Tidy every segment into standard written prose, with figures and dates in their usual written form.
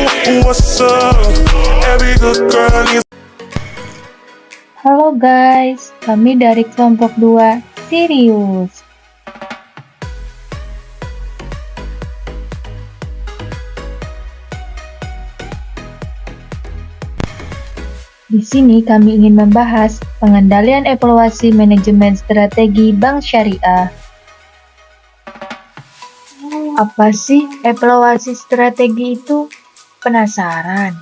What's up? Every good girl needs. Halo guys, kami dari kelompok 2 Sirius. Di sini kami ingin membahas pengendalian evaluasi manajemen strategi bank syariah. Apa sih evaluasi strategi itu? Penasaran?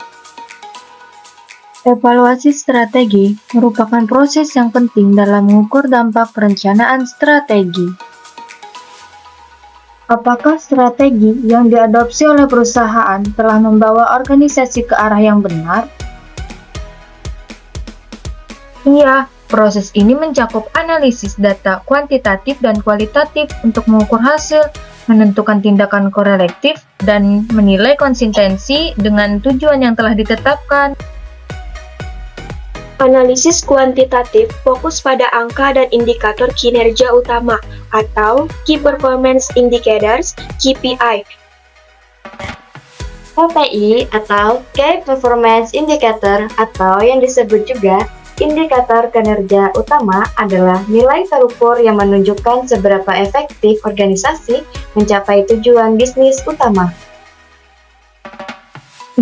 Evaluasi strategi merupakan proses yang penting dalam mengukur dampak perencanaan strategi. Apakah strategi yang diadopsi oleh perusahaan telah membawa organisasi ke arah yang benar? Iya, proses ini mencakup analisis data kuantitatif dan kualitatif untuk mengukur hasil, menentukan tindakan korelatif, dan menilai konsistensi dengan tujuan yang telah ditetapkan. Analisis kuantitatif fokus pada angka dan indikator kinerja utama atau Key Performance Indicators (KPI). KPI atau Key Performance Indicator atau yang disebut juga indikator kinerja utama adalah nilai terukur yang menunjukkan seberapa efektif organisasi mencapai tujuan bisnis utama.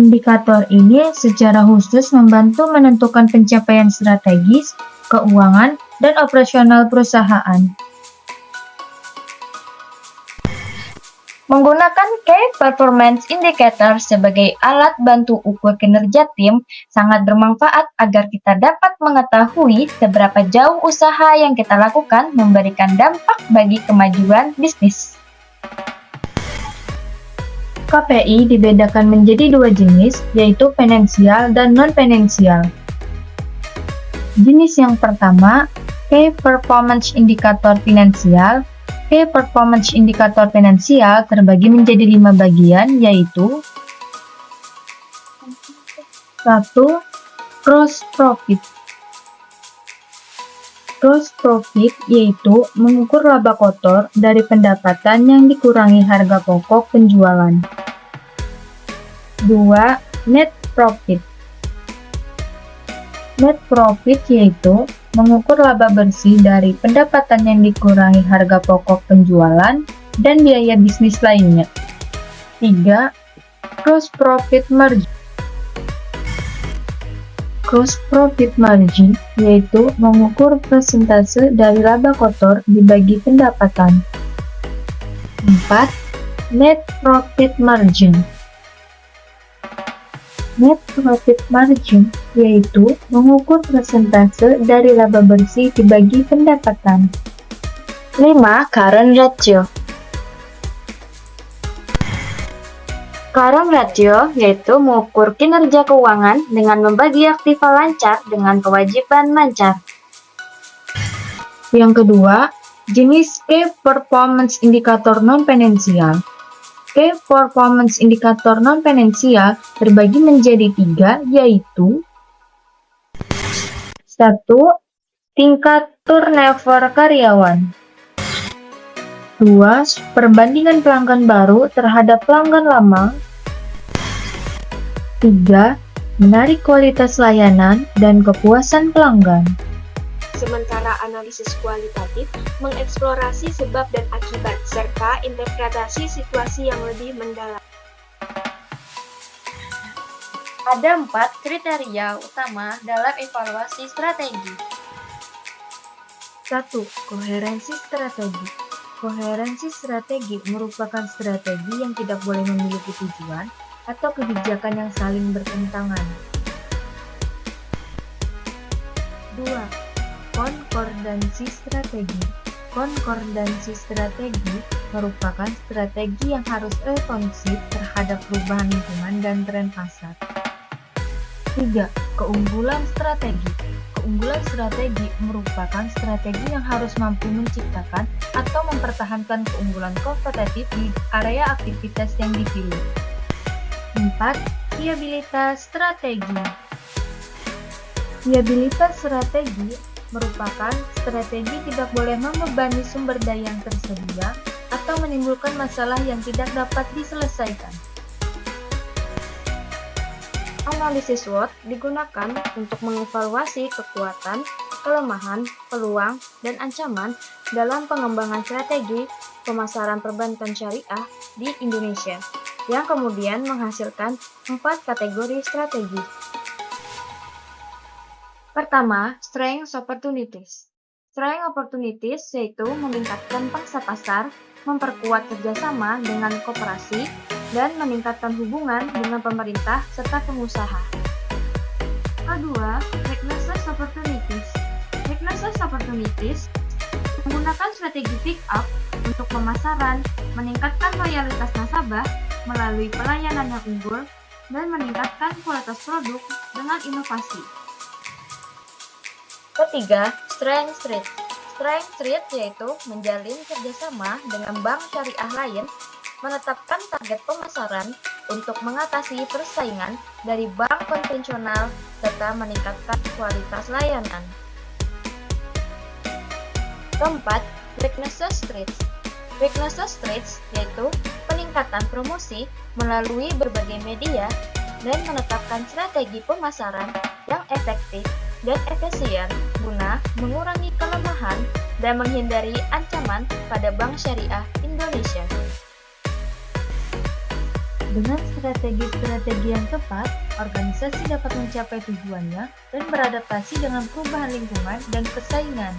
Indikator ini secara khusus membantu menentukan pencapaian strategis, keuangan, dan operasional perusahaan. Menggunakan Key Performance Indicator sebagai alat bantu ukur kinerja tim sangat bermanfaat agar kita dapat mengetahui seberapa jauh usaha yang kita lakukan memberikan dampak bagi kemajuan bisnis. KPI dibedakan menjadi dua jenis, yaitu finansial dan non-finansial. Jenis yang pertama, Key Performance Indicator finansial. Key Performance Indicator finansial terbagi menjadi 5 bagian, yaitu 1. Gross Profit. Gross Profit yaitu mengukur laba kotor dari pendapatan yang dikurangi harga pokok penjualan. 2. Net Profit. Net Profit yaitu mengukur laba bersih dari pendapatan yang dikurangi harga pokok penjualan dan biaya bisnis lainnya. 3. Gross Profit Margin. Gross Profit Margin yaitu mengukur persentase dari laba kotor dibagi pendapatan. 4. Net Profit Margin. Net Profit Margin yaitu mengukur persentase dari laba bersih dibagi pendapatan. 5. Current Ratio. Current Ratio yaitu mengukur kinerja keuangan dengan membagi aktiva lancar dengan kewajiban lancar. Yang kedua, jenis Key Performance Indicator non-finansial. Key Performance Indicator non-finansial terbagi menjadi 3, yaitu 1. Tingkat turnover karyawan. 2. Perbandingan pelanggan baru terhadap pelanggan lama. 3. Menarik kualitas layanan dan kepuasan pelanggan. Sementara analisis kualitatif mengeksplorasi sebab dan akibat serta interpretasi situasi yang lebih mendalam. Ada 4 kriteria utama dalam evaluasi strategi. 1. Koherensi strategi. Koherensi strategi merupakan strategi yang tidak boleh memiliki tujuan atau kebijakan yang saling bertentangan. 2. Konkordansi strategi. Konkordansi strategi merupakan strategi yang harus responsif terhadap perubahan lingkungan dan tren pasar. 3. Keunggulan strategi. Keunggulan strategi merupakan strategi yang harus mampu menciptakan atau mempertahankan keunggulan kompetitif di area aktivitas yang dipilih. 4. Viabilitas strategi. Viabilitas strategi merupakan strategi tidak boleh membebani sumber daya yang tersedia atau menimbulkan masalah yang tidak dapat diselesaikan. Analisis SWOT digunakan untuk mengevaluasi kekuatan, kelemahan, peluang, dan ancaman dalam pengembangan strategi pemasaran perbankan syariah di Indonesia, yang kemudian menghasilkan 4 kategori strategi. Pertama, Strength Opportunities. Strength Opportunities yaitu meningkatkan pangsa pasar, memperkuat kerjasama dengan koperasi, dan meningkatkan hubungan dengan pemerintah serta pengusaha. Kedua, Weaknesses Opportunities. Weaknesses Opportunities menggunakan strategi pick up untuk pemasaran, meningkatkan loyalitas nasabah melalui pelayanan yang unggul, dan meningkatkan kualitas produk dengan inovasi. Ketiga, Strength Street. Strength Street yaitu menjalin kerjasama dengan bank syariah lain, menetapkan target pemasaran untuk mengatasi persaingan dari bank konvensional serta meningkatkan kualitas layanan. Keempat, Weaknesses Streets. Weaknesses Streets yaitu peningkatan promosi melalui berbagai media dan menetapkan strategi pemasaran yang efektif dan efisien guna mengurangi kelemahan dan menghindari ancaman pada bank syariah Indonesia. Dengan strategi-strategi yang tepat, organisasi dapat mencapai tujuannya dan beradaptasi dengan perubahan lingkungan dan persaingan.